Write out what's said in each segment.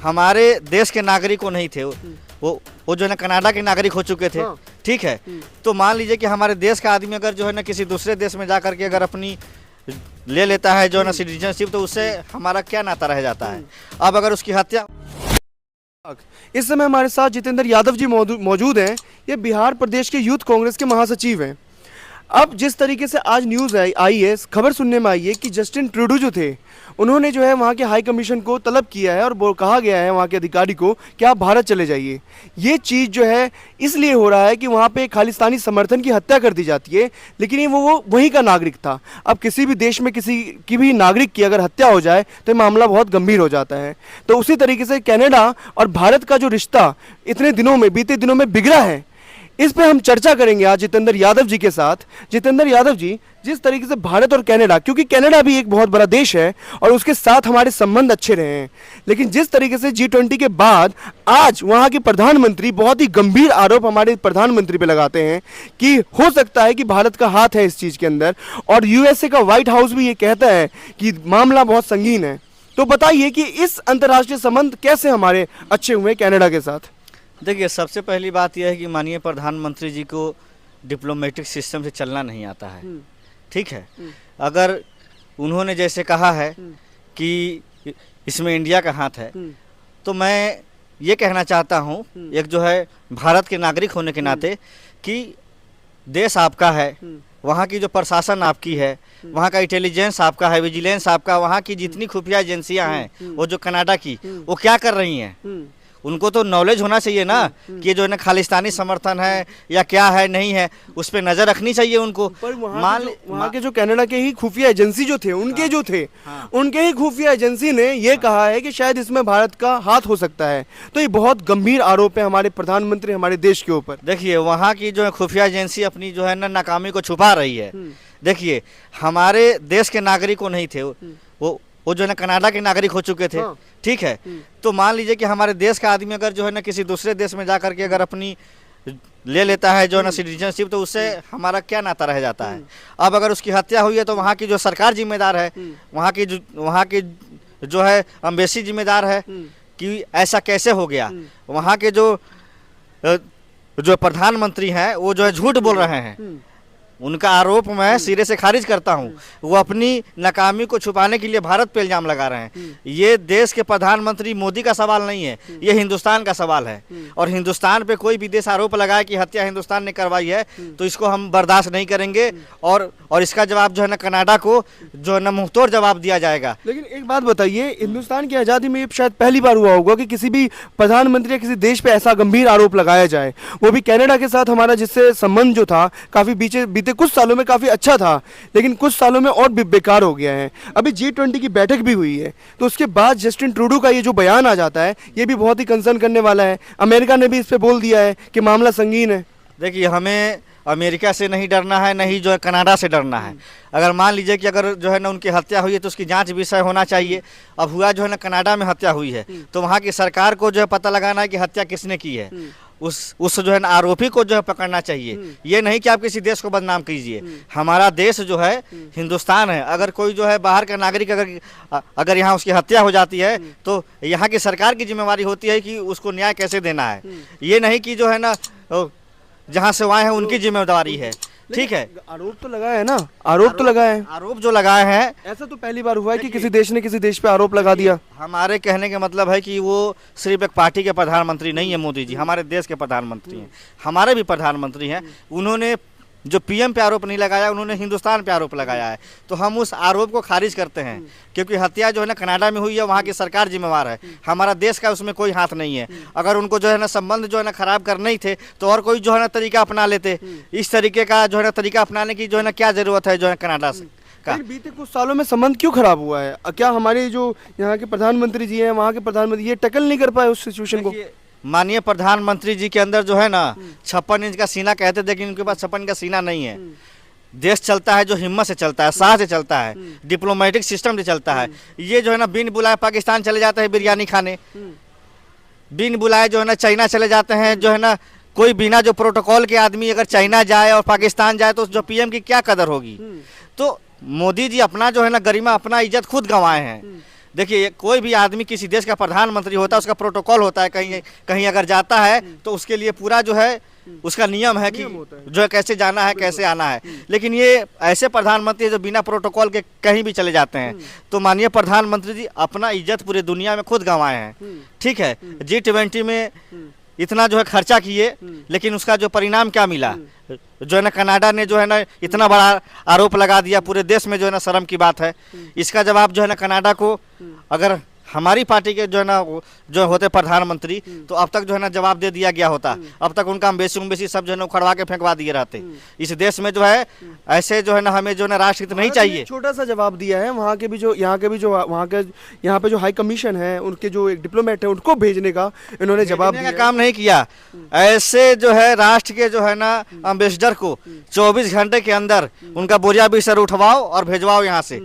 हमारे देश के नागरिक वो नहीं थे, वो जो है ना कनाडा के नागरिक हो चुके थे। ठीक है, तो मान लीजिए कि हमारे देश का आदमी अगर जो है ना किसी दूसरे देश में जा करके अगर अपनी ले लेता है जो है ना सिटीजनशिप, तो उससे हमारा क्या नाता रह जाता है। अब अगर उसकी हत्या। इस समय हमारे साथ जितेंद्र यादव जी मौजूद हैं। ये बिहार प्रदेश के यूथ कांग्रेस के महासचिव हैं। अब जिस तरीके से आज न्यूज़ आई है, खबर सुनने में आई है कि जस्टिन ट्रूडो जो थे, उन्होंने जो है वहाँ के हाई कमीशन को तलब किया है और वो कहा गया है वहाँ के अधिकारी को कि आप भारत चले जाइए। ये चीज़ जो है इसलिए हो रहा है कि वहाँ पे खालिस्तानी समर्थन की हत्या कर दी जाती है, लेकिन ये वो वहीं का नागरिक था। अब किसी भी देश में किसी की भी नागरिक की अगर हत्या हो जाए तो ये मामला बहुत गंभीर हो जाता है। तो उसी तरीके से कनाडा और भारत का जो रिश्ता इतने दिनों में, बीते दिनों में बिगड़ा है, इस पे हम चर्चा करेंगे आज जितेंद्र यादव जी के साथ। जितेंद्र यादव जी, जिस तरीके से भारत और कनाडा, क्योंकि कनाडा भी एक बहुत बड़ा देश है और उसके साथ हमारे संबंध अच्छे रहे हैं, लेकिन जिस तरीके से G20 के बाद आज वहाँ के प्रधानमंत्री बहुत ही गंभीर आरोप हमारे प्रधानमंत्री पे लगाते हैं कि हो सकता है कि भारत का हाथ है इस चीज़ के अंदर, और USA का व्हाइट हाउस भी ये कहता है कि मामला बहुत संगीन है। तो बताइए कि इस अंतर्राष्ट्रीय संबंध कैसे हमारे अच्छे हुए कनाडा के साथ। देखिए, सबसे पहली बात यह है कि माननीय प्रधानमंत्री जी को डिप्लोमेटिक सिस्टम से चलना नहीं आता है। ठीक है, अगर उन्होंने जैसे कहा है कि इसमें इंडिया का हाथ है, तो मैं ये कहना चाहता हूँ एक जो है भारत के नागरिक होने के नाते कि देश आपका है, वहाँ की जो प्रशासन आपकी है, वहाँ का इंटेलिजेंस आपका है, विजिलेंस आपका, वहाँ की जितनी खुफिया एजेंसियाँ हैं वो जो कनाडा की, वो क्या कर रही हैं, उनको तो नॉलेज होना चाहिए ना कि जो है ना खालिस्तानी समर्थन है या क्या है, नहीं है, उस पर नज़र रखनी चाहिए उनको। पर वहाँ के जो कनाडा के ही खुफिया एजेंसी जो थे, उनके जो थे, उनके ही खुफिया एजेंसी ने ये कहा है कि शायद इसमें भारत का हाथ हो सकता है। तो ये बहुत गंभीर आरोप है हमारे प्रधानमंत्री, हमारे देश के ऊपर। देखिए, वहाँ की जो है खुफिया एजेंसी अपनी जो है ना नाकामी को छुपा रही है। देखिए, हमारे देश के नागरिक वो नहीं थे, वो जो है ना कनाडा के नागरिक हो चुके थे। ठीक है, तो मान लीजिए कि हमारे देश का आदमी अगर जो है ना किसी दूसरे देश में जा करके अगर अपनी ले लेता है जो है ना सिटीजनशिप, तो उससे हमारा क्या नाता रह जाता है। अब अगर उसकी हत्या हुई है तो वहाँ की जो सरकार जिम्मेदार है, वहाँ की जो है अम्बेसी जिम्मेदार है कि ऐसा कैसे हो गया। वहाँ के जो प्रधानमंत्री हैं वो जो है झूठ बोल रहे हैं, उनका आरोप मैं सिरे से खारिज करता हूं। वो अपनी नाकामी को छुपाने के लिए भारत पे इल्जाम लगा रहे हैं। ये देश के प्रधानमंत्री मोदी का सवाल नहीं है, ये हिंदुस्तान का सवाल है। और हिंदुस्तान पे कोई विदेश आरोप लगाए कि हत्या हिंदुस्तान ने करवाई है, तो इसको हम बर्दाश्त नहीं करेंगे। और इसका जवाब जो है ना कनाडा को जो है ना मुंहतोड़ जवाब दिया जाएगा। लेकिन एक बात बताइए, हिंदुस्तान की आज़ादी में शायद पहली बार हुआ होगा कि किसी भी प्रधानमंत्री या किसी देश पे ऐसा गंभीर आरोप लगाया जाए, वो भी कनाडा के साथ। हमारा जिससे संबंध जो था काफ़ी बीते कुछ सालों में काफ़ी अच्छा था, लेकिन कुछ सालों में और भी बेकार हो गया है। अभी G20 की बैठक भी हुई है, तो उसके बाद जस्टिन ट्रूडो का ये जो बयान आ जाता है, ये भी बहुत ही कंसर्न करने वाला है। अमेरिका ने भी इस पे बोल दिया है कि मामला संगीन है। देखिए, हमें अमेरिका से नहीं डरना है, नहीं जो है कनाडा से डरना है। अगर मान लीजिए कि अगर जो है ना उनकी हत्या हुई है तो उसकी जांच विषय होना चाहिए। अब हुआ जो है ना कनाडा में हत्या हुई है, तो वहाँ की सरकार को जो है पता लगाना है कि हत्या किसने की है। उस जो है ना आरोपी को जो है पकड़ना चाहिए। ये नहीं कि आप किसी देश को बदनाम कीजिए। हमारा देश जो है हिंदुस्तान है। अगर कोई जो है बाहर का नागरिक अगर यहाँ उसकी हत्या हो जाती है तो यहाँ की सरकार की जिम्मेवारी होती है कि उसको न्याय कैसे देना है। ये नहीं कि जो है ना जहाँ से आए हैं उनकी जिम्मेदारी है। ठीक है, आरोप तो लगाया है ना, आरोप तो लगाया है। आरोप जो लगाए हैं, ऐसा तो पहली बार हुआ है कि किसी देश ने किसी देश पे आरोप लगा दिया। हमारे कहने का मतलब है कि वो सिर्फ एक पार्टी के प्रधानमंत्री नहीं है मोदी जी, हमारे देश के प्रधानमंत्री हैं, हमारे भी प्रधानमंत्री हैं। उन्होंने जो PM पे आरोप नहीं लगाया, उन्होंने हिंदुस्तान पे आरोप लगाया है। तो हम उस आरोप को खारिज करते हैं, क्योंकि हत्या जो है ना कनाडा में हुई है, वहाँ की सरकार जिम्मेवार है, हमारा देश का उसमें कोई हाथ नहीं है। अगर उनको जो है ना संबंध जो है ना खराब करने ही थे तो और कोई जो है ना तरीका अपना लेते। इस तरीके का जो है ना तरीका अपनाने की जो है ना क्या जरूरत है जो है कनाडा से। बीते कुछ सालों में संबंध क्यों खराब हुआ है? क्या हमारे जो यहाँ के प्रधानमंत्री जी हैं, वहाँ के प्रधानमंत्री ये टैकल नहीं कर पाए उस सिचुएशन को? माननीय प्रधानमंत्री जी के अंदर जो है ना 56 इंच का सीना कहते थे, लेकिन उनके पास 56 इंच का सीना नहीं है। देश चलता है जो हिम्मत से चलता है, साहस से चलता है, डिप्लोमेटिक सिस्टम से चलता है। ये जो है ना बिन बुलाए पाकिस्तान चले जाते हैं बिरयानी खाने, बिन बुलाए जो है ना चाइना चले जाते हैं। जो है ना कोई बिना जो प्रोटोकॉल के आदमी अगर चाइना जाए और पाकिस्तान जाए तो जो PM की क्या कदर होगी। तो मोदी जी अपना जो है ना गरिमा, अपना इज्जत खुद गंवाए हैं। देखिए कोई भी आदमी किसी देश का प्रधानमंत्री होता है, उसका प्रोटोकॉल होता है, कहीं कहीं अगर जाता है तो उसके लिए पूरा जो है उसका नियम है कि जो है कैसे जाना है कैसे आना है। लेकिन ये ऐसे प्रधानमंत्री जो बिना प्रोटोकॉल के कहीं भी चले जाते हैं। तो माननीय प्रधानमंत्री जी अपना इज्जत पूरे दुनिया में खुद गंवाए हैं, ठीक है। G20 में इतना जो है खर्चा किए, लेकिन उसका जो परिणाम क्या मिला, जो है ना कनाडा ने जो है ना इतना बड़ा आरोप लगा दिया, पूरे देश में जो है ना शर्म की बात है। इसका जवाब जो है ना कनाडा को, अगर हमारी पार्टी के जो है ना जो होते प्रधानमंत्री, तो अब तक जो है ना जवाब दे दिया गया होता। अब तक उनका अम्बेसी सब जो है ना उखड़वा के फेंकवा दिए रहते। इस देश में जो है ऐसे जो है ना हमें जो है ना राष्ट्रहित नहीं चाहिए। छोटा सा जवाब दिया है वहाँ के भी जो यहाँ पे जो हाई कमीशन है, उनके जो एक डिप्लोमेट है उनको भेजने का इन्होंने जवाब दिया, काम नहीं किया। ऐसे जो है राष्ट्र के जो है ना अम्बेसडर को 24 घंटे के अंदर उनका बोरिया भी सर उठवाओ और भेजवाओ यहाँ से।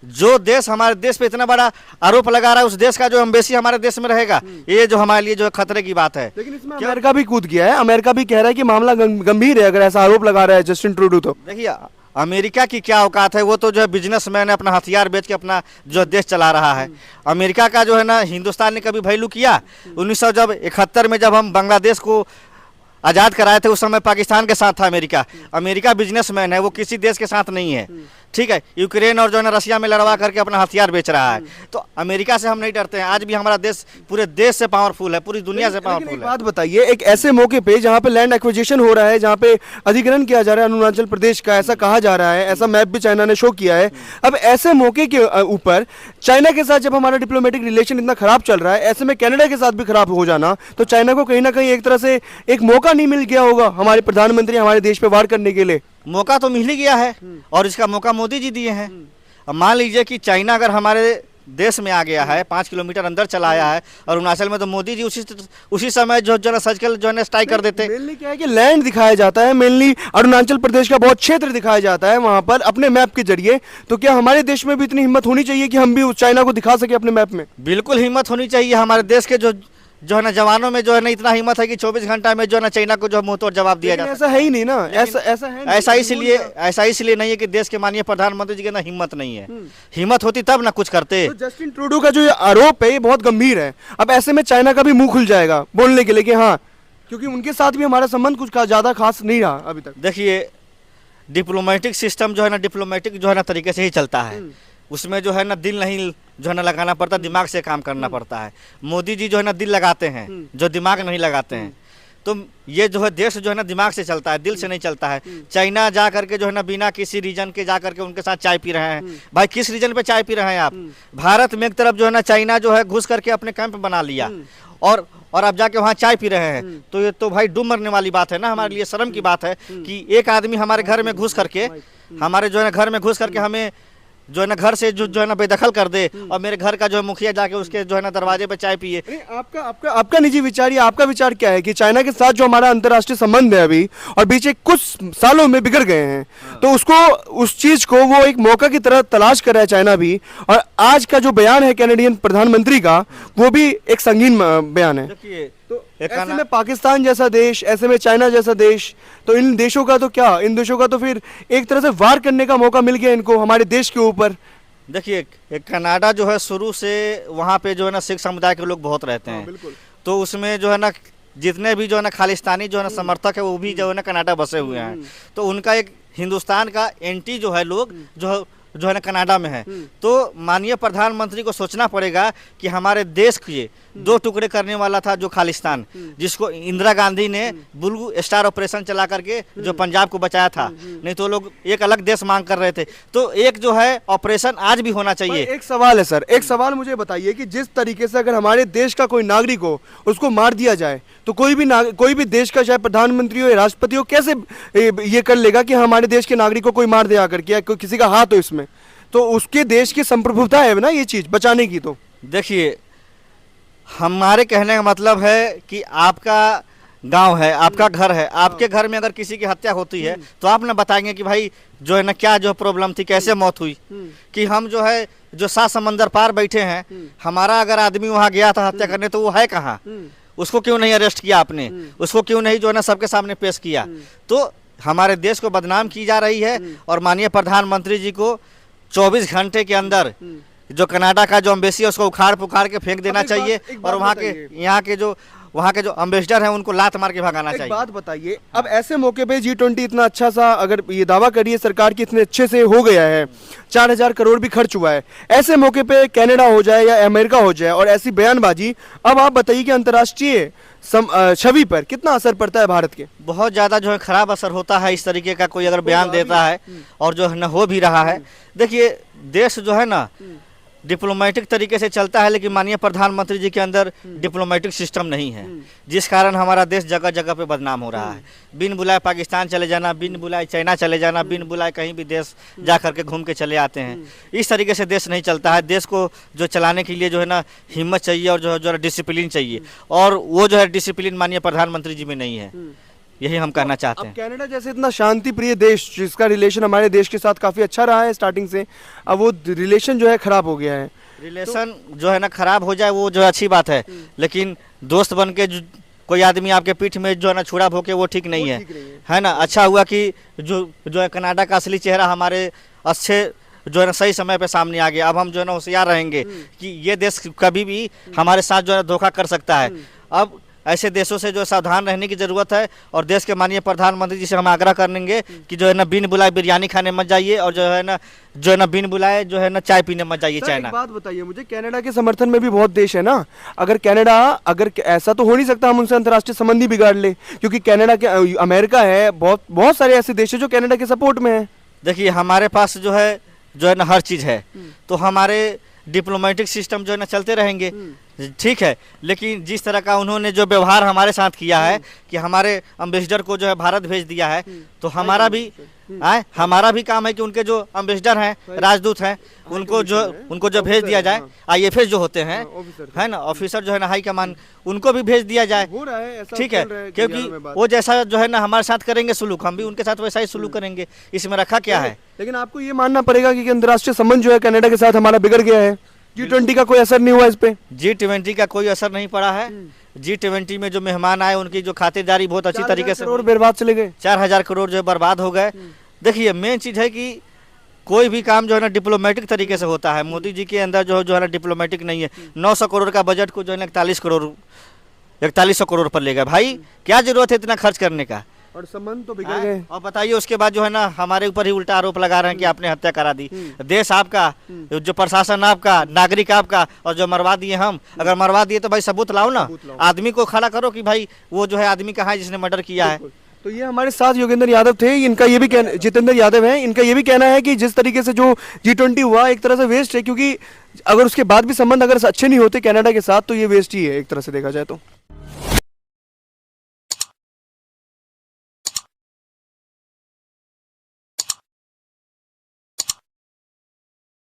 जो देश हमारे देश पे इतना बड़ा आरोप लगा रहा है, उस देश का जो एम्बेसी हमारे देश में रहेगा, ये जो हमारे लिए जो है खतरे की बात है। लेकिन इसमें अमेरिका भी कूद गया है। अमेरिका भी कह रहा है कि मामला गंभीर है अगर ऐसा आरोप लगा रहा है जस्टिन ट्रूडो। तो देखिए अमेरिका की क्या औकात है, वो तो जो है बिजनेसमैन है, अपना हथियार बेच के अपना जो देश चला रहा है। अमेरिका का जो है ना हिंदुस्तान ने कभी वैल्यू किया? 1971 में जब हम बांग्लादेश को आज़ाद कराए थे, उस समय पाकिस्तान के साथ था अमेरिका। अमेरिका बिजनेसमैन है, वो किसी देश के साथ नहीं है, ठीक है। यूक्रेन और जो है ना रशिया में लड़वा करके अपना हथियार बेच रहा है। तो अमेरिका से हम नहीं डरते हैं। आज भी हमारा देश पूरे देश से पावरफुल है, पूरी दुनिया से पावरफुल है। बात बताइए, एक ऐसे मौके पे जहाँ पे लैंड एक्विजिशन हो रहा है, जहाँ पे अधिग्रहण किया जा रहा है अरुणाचल प्रदेश का, ऐसा कहा जा रहा है, ऐसा मैप भी चाइना ने शो किया है। अब ऐसे मौके के ऊपर चाइना के साथ जब हमारा डिप्लोमेटिक रिलेशन इतना खराब चल रहा है, ऐसे में कनाडा के साथ भी खराब हो जाना, तो चाइना को कहीं ना कहीं एक तरह से एक मौका नहीं मिल गया होगा हमारे प्रधानमंत्री हमारे देश पे वार करने के लिए? मौका तो मिल ही गया है, और इसका मौका मोदी जी दिए हैं। अब मान लीजिए कि चाइना अगर हमारे देश में आ गया है, 5 किलोमीटर अंदर चला आया है, और अरुणाचल में, तो मोदी जी उसी समय जो है सर्जिकल जो है स्ट्राइक कर देते। मेनली क्या है कि लैंड दिखाया जाता है, मेनली अरुणाचल प्रदेश का बहुत क्षेत्र दिखाया जाता है वहां पर अपने मैप के जरिए। तो क्या हमारे देश में भी इतनी हिम्मत होनी चाहिए कि हम भी उस चाइना को दिखा सके अपने मैप में? बिल्कुल हिम्मत होनी चाहिए। हमारे देश के जो है ना जवानों में जो है ना इतना हिम्मत है कि 24 घंटा में जो है ना चाइना को जो मुंह तोड़ जवाब दिया जाता है। ऐसा है ही नहीं ना, ऐसा है नहीं। ऐसा इसलिए नहीं है कि देश के माननीय प्रधानमंत्री जी के ना हिम्मत नहीं है। हिम्मत होती तब ना कुछ करते। तो जस्टिन ट्रूडो का जो ये आरोप है ये बहुत गंभीर है। अब ऐसे में चाइना का भी मुंह खुल जाएगा बोलने के लिए कि हाँ, क्योंकि उनके साथ भी हमारा संबंध कुछ ज्यादा खास नहीं रहा अभी तक। देखिए डिप्लोमेटिक सिस्टम जो है ना डिप्लोमेटिक जो है ना तरीके से ही चलता है। उसमें जो है ना दिल नहीं जो है ना लगाना पड़ता, दिमाग से काम करना पड़ता है। मोदी जी जो है ना दिल लगाते हैं, जो दिमाग नहीं लगाते हैं। तो ये जो है देश जो है ना दिमाग से चलता है, दिल से नहीं चलता है। चाइना जा करके जो है ना बिना किसी रीजन के जा करके उनके साथ चाय पी रहे हैं। भाई किस रीजन पे चाय पी रहे हैं आप? भारत में एक तरफ जो है ना चाइना जो है घुस करके अपने कैंप बना लिया, और अब जाके वहाँ चाय पी रहे हैं। तो ये तो भाई डूब मरने वाली बात है ना, हमारे लिए शर्म की बात है कि एक आदमी हमारे घर में घुस करके हमें जो है ना घर से जो है ना बेदखल कर दे, और मेरे घर का जो है मुखिया जाके उसके जो है ना दरवाजे पे चाय पिए। आपका निजी विचार या आपका विचार क्या है कि चाइना के साथ जो हमारा अंतर्राष्ट्रीय संबंध है अभी और बीच कुछ सालों में बिगड़ गए हैं, तो उसको उस चीज को वो एक मौका की तरह तलाश कर रहा है चाइना भी। और आज का जो बयान है कैनेडियन प्रधानमंत्री का, वो भी एक संगीन बयान है। देखिए तो ऐसे में पाकिस्तान जैसा देश, ऐसे में चाइना जैसा देश, तो इन देशों का तो क्या, इन देशों का तो फिर एक तरह से वार करने का मौका मिल गया इनको हमारे देश के ऊपर। देखिए कनाडा जो है शुरू से वहाँ पे जो है ना सिख समुदाय के लोग बहुत रहते हैं। बिल्कुल। तो उसमें जो है ना जितने भी जो है ना खालिस्तानी जो है ना समर्थक है, वो भी जो है ना कनाडा बसे हुए हैं। तो उनका एक हिंदुस्तान का एंटी जो है लोग जो है ना कनाडा में है। तो माननीय प्रधानमंत्री को सोचना पड़ेगा कि हमारे देश के 2 टुकड़े करने वाला था जो खालिस्तान, जिसको इंदिरा गांधी ने ब्लू स्टार ऑपरेशन चला करके जो पंजाब को बचाया था। नहीं तो लोग एक अलग देश मांग कर रहे थे। तो एक जो है ऑपरेशन आज भी होना चाहिए। एक सवाल है सर, एक सवाल मुझे बताइए कि जिस तरीके से अगर हमारे देश का कोई नागरिक हो उसको मार दिया जाए, तो कोई भी देश का चाहे प्रधानमंत्री हो या राष्ट्रपति हो कैसे ये कर लेगा कि हमारे देश के नागरिक को कोई मार दे आकर के, या किसी का हाथ हो इसमें? तो उसके देश की संप्रभुता है ना ये चीज बचाने की। तो देखिए हमारे कहने का मतलब है कि आपका गांव है, आपका घर है, आपके घर में अगर किसी की हत्या होती है तो आप ना बताएंगे कि भाई जो है ना क्या जो प्रॉब्लम थी, कैसे मौत हुई। कि हम जो है जो 7 समंदर पार बैठे हैं, हमारा अगर आदमी वहां गया था हत्या करने, तो वो है कहाँ? उसको क्यों नहीं अरेस्ट किया आपने? उसको क्यों नहीं जो है ना सबके सामने पेश किया? तो हमारे देश को बदनाम की जा रही है। और माननीय प्रधानमंत्री जी को 24 घंटे के अंदर जो कनाडा का जो एम्बेसी है उसको उखाड़ पुखाड़ के फेंक देना अब एक बात- चाहिए, एक बात और वहाँ बताइए। के वहाँ के जो एम्बेसडर हैं उनको लात मार के भगाना एक चाहिए। बात बताइए, अब ऐसे मौके पे G20 इतना अच्छा सा, अगर ये दावा करिए सरकार की इतने अच्छे से हो गया है, 4,000 करोड़ भी खर्च हुआ है, ऐसे मौके पे कनाडा हो जाए या अमेरिका हो जाए और ऐसी बयानबाजी, अब आप बताइए कि अंतर्राष्ट्रीय छवि पर कितना असर पड़ता है भारत के? बहुत ज़्यादा जो है खराब असर होता है इस तरीके का कोई अगर बयान देता है, और जो है ना हो भी रहा है। देखिए देश जो है ना डिप्लोमेटिक तरीके से चलता है, लेकिन माननीय प्रधानमंत्री जी के अंदर डिप्लोमेटिक सिस्टम नहीं है, जिस कारण हमारा देश जगह जगह पे बदनाम हो रहा है। बिन बुलाए पाकिस्तान चले जाना, बिन बुलाए चाइना चले जाना, बिन बुलाए कहीं भी देश जा करके घूम के चले आते हैं। इस तरीके से देश नहीं चलता है। देश को जो चलाने के लिए जो है ना हिम्मत चाहिए, और जो है डिसिप्लिन चाहिए, और वो जो है डिसिप्लिन माननीय प्रधानमंत्री जी में नहीं है। यही हम कहना चाहते अब हैं। कनाडा जैसे इतना शांति प्रिय देश, जिसका रिलेशन हमारे देश के साथ काफी अच्छा रहा है स्टार्टिंग से, अब वो रिलेशन जो है खराब हो गया है। रिलेशन जो है ना खराब हो जाए वो जो है अच्छी बात है, लेकिन दोस्त बन के कोई आदमी आपके पीठ में जो है ना छुरा भोंके वो ठीक नहीं है, है ना। अच्छा हुआ कि जो है कनाडा का असली चेहरा हमारे अच्छे जो है ना सही समय पे सामने आ गया। अब हम जो है ना होशियार रहेंगे कि ये देश कभी भी हमारे साथ जो है धोखा कर सकता है। अब ऐसे देशों से जो सावधान रहने की ज़रूरत है, और देश के माननीय प्रधानमंत्री जी से हम आग्रह करेंगे कि जो है ना बिन बुलाए बिरयानी खाने मत जाइए, और जो है ना बिन बुलाए जो है ना चाय पीने मत जाइए सर, चाइना। एक बात बताइए मुझे, कनाडा के समर्थन में भी बहुत देश है ना। अगर कनाडा, अगर ऐसा तो हो नहीं सकता हम उनसे अंतर्राष्ट्रीय संबंध ही बिगाड़ ले, क्योंकि कनाडा के अमेरिका है, बहुत सारे ऐसे देश है जो कनाडा के सपोर्ट में है। देखिए हमारे पास जो है ना हर चीज़ है, तो हमारे डिप्लोमेटिक सिस्टम जो है ना चलते रहेंगे, ठीक है। लेकिन जिस तरह का उन्होंने जो व्यवहार हमारे साथ किया है कि हमारे एम्बेसडर को जो है भारत भेज दिया है, तो हमारा भी काम है कि उनके जो एम्बेसडर हैं, राजदूत हैं, उनको जो भेज दिया जाए। IFS जो होते हैं, है ना, ऑफिसर जो है ना हाई कमान, उनको भी भेज दिया जाए, हो रहा है ऐसा, ठीक है। क्योंकि वो जैसा जो है ना हमारे साथ करेंगे सुलूक, हम भी उनके साथ वैसा ही सुलूक करेंगे। इसमें रखा क्या है? लेकिन आपको ये मानना पड़ेगा कि अंतर्राष्ट्रीय संबंध जो है कनाडा के साथ हमारा बिगड़ गया है। G20 का कोई असर नहीं हुआ इस पे? G20 का कोई असर नहीं पड़ा है। G20 में जो मेहमान आए उनकी जो खातिरदारी बहुत अच्छी तरीके से, करोड़ बर्बाद चले गए, 4,000 करोड़ जो है बर्बाद हो गए। देखिए मेन चीज़ है कि कोई भी काम जो है ना डिप्लोमेटिक तरीके से होता है। मोदी जी के अंदर जो है ना डिप्लोमेटिक नहीं है। 900 करोड़ का बजट को जो है ना 4100 करोड़ पर ले गए। भाई क्या जरूरत है इतना खर्च करने का? और संबंध तो बिगड़ गए। और बताइए उसके बाद जो है ना हमारे ऊपर ही उल्टा आरोप लगा रहे हैं कि आपने हत्या करा दी। देश आपका, जो प्रशासन आपका, नागरिक आपका, और जो मरवा दिए हम। अगर मरवा दिए तो भाई सबूत लाओ ना, आदमी को खड़ा करो कि भाई वो जो है आदमी कहाँ है जिसने मर्डर किया है। तो ये हमारे साथ योगेंद्र यादव थे, इनका ये भी कहना, जितेंद्र यादव है, इनका ये भी कहना है कि जिस तरीके से जो G20 हुआ एक तरह से वेस्ट है, क्योंकि अगर उसके बाद भी संबंध अगर अच्छे नहीं होते कनाडा के साथ तो ये वेस्ट ही है एक तरह से देखा जाए तो।